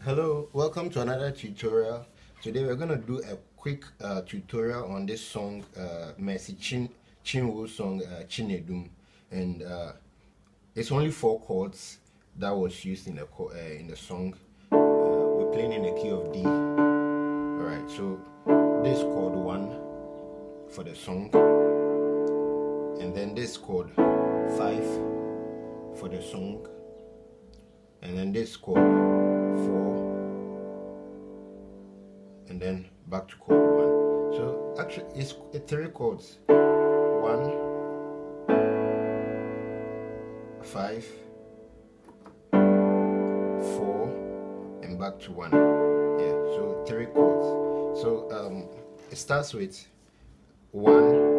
Hello, welcome to another tutorial. Today we're going to do a quick tutorial on this song, Chinwo song, CHINEDUM, and it's only 4 chords that was used in the song. We're playing in the key of D. Alright, so this chord 1 for the song, and then this chord 5 for the song, and then this chord 4, and then back to chord 1. So actually it's 3 chords: 1, 5, 4, and back to 1. Yeah, so 3 chords. So it starts with 1.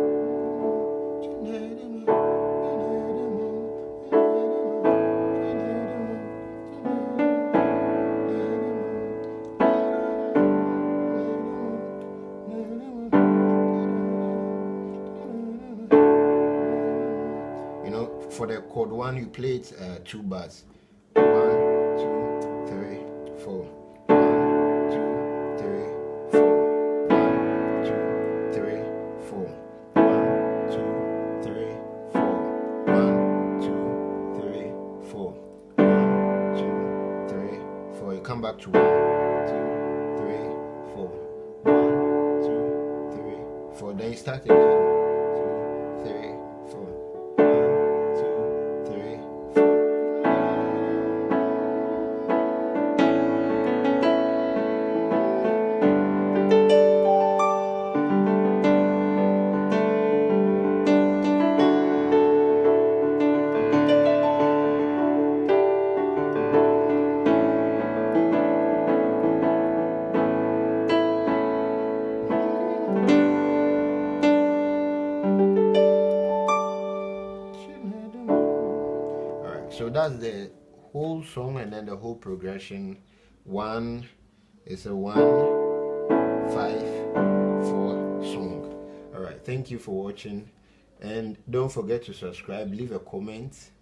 For the chord 1, you play it 2 bars. 1, 2, 3, 4. 1, 2, 3, 4. 1, 2, 3, 4. 1, 2, 3, 4. 1, 2, 3, 4. 1, 2, 3, 4. You come back to 1, 2, 3, 4. 1, 2, 3, 4. Then you start again. 2, 3, 4. So that's the whole song, and then the whole progression. 1 is a 1, 5, 4 song. Alright, thank you for watching, and don't forget to subscribe, leave a comment.